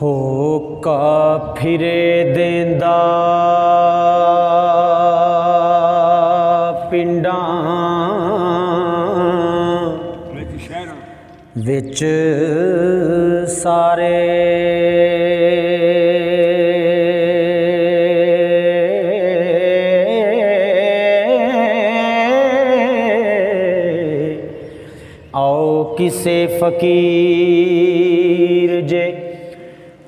ਹੋਕਾ ਫਿਰੇ ਦੇਂਦਾ ਪਿੰਡਾਂ ਵਿੱਚ ਸਾਰੇ आओ किसे फकीर जे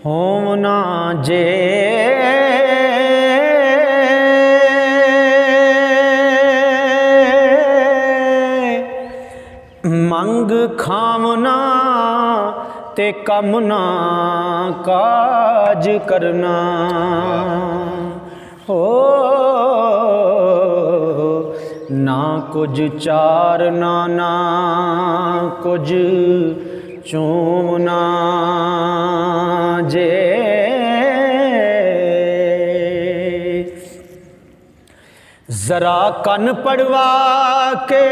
होम ना जे मंग खामना ते कम ना काज करना हो ना कुछ चारना ना कुछ चूमना जे जरा कन पड़वा के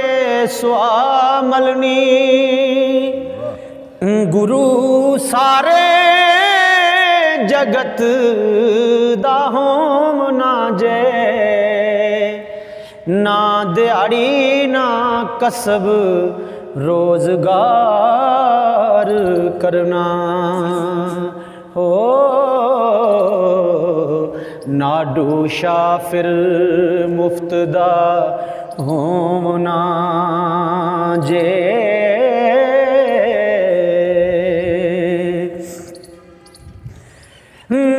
स्वामलनी गुरु सारे जगत दा होम ना जे ना दिहाड़ी ना कसब रोजगार करना हो ना डूशा फिर मुफ्त दा होम ना जे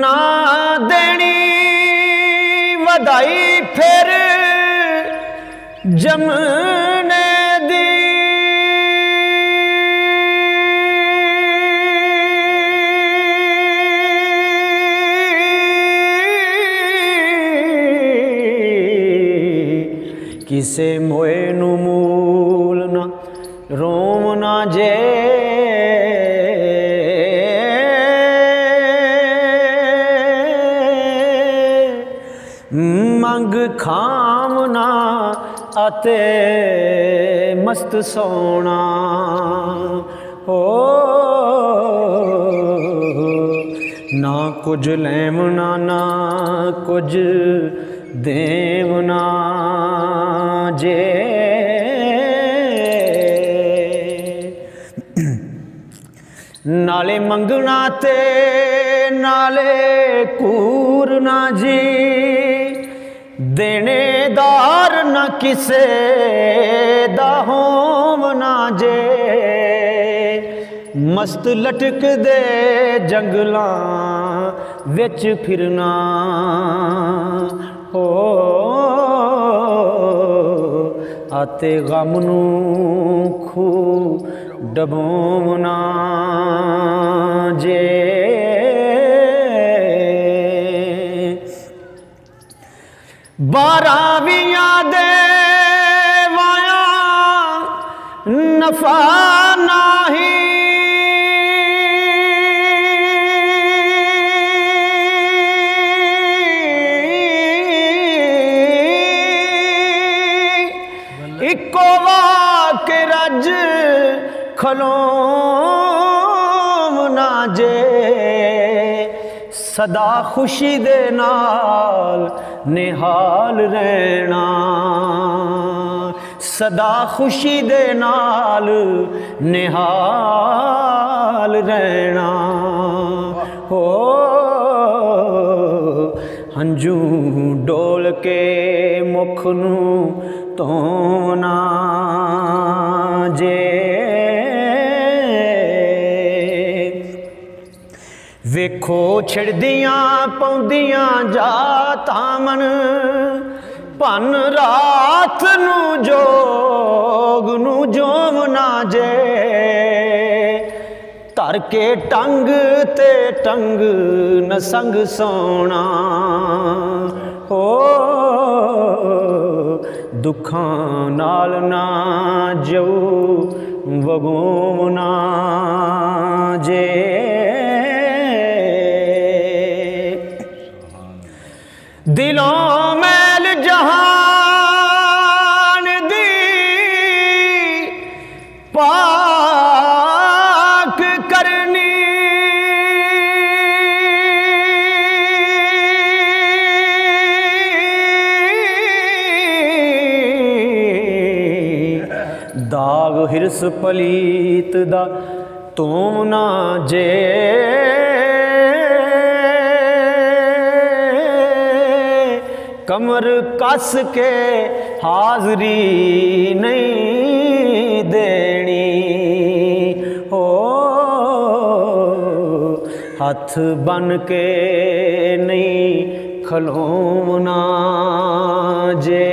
ना देनी वधाई फिर जमने दी किसे मोए नू मूल ना रोम ना जे मंग खामना आते मस्त सोना हो ना कुछ लेमना ना कुछ देवना जे नाले मंगना ते नाले कूरना जी देनेदार न किसे दा होम ना जे मस्त लटक दे जंगलां विच फिरना हो आते गम नू खू डबोमना जे बारावियां दे वाया नफा नाही इको वाक रज खलोम ना जे सदा खुशी दे नाल निहाल रहना सदा खुशी दे नाल निहाल रहना हो हंजू डोल के मुख नू धोना जे वेखो छिड़दियां पौंदियां जाता मन भन रात नू जोग नू जोम ना जे ਧਰ ਕੇ ਟੰਗ ਤੇ ਟੰਗ ਨ ਸੰਗ ਸੋਣਾ ਹੋ ਦੁੱਖਾਂ ਨਾਲ ਨਾ ਜਾਊ ਵਗੋਂ ਨਾ ਜੇ ਦਿਲੋਂ ਮੈਲ ਜਹਾਨ ਦੀ ਪਾਕ ਕਰਨੀ ਦਾਗ ਹਿਰਸ ਪਲੀਤ ਦਾ ਤੂੰ ਨਾ ਜੇ कमर कस के हाजरी नहीं देनी हो हथ बन के नहीं खलोना जे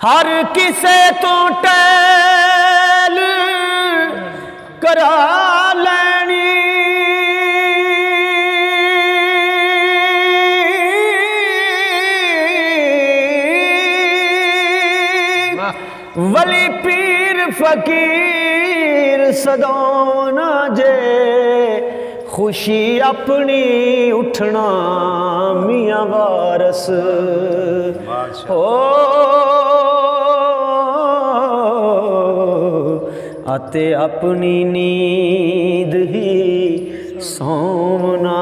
हर किसे तो टैल करा लैनी वली पीर फकीर सदोना जे खुशी अपनी उठना मियाँ वारस हो आते अपनी नींद ही सोमना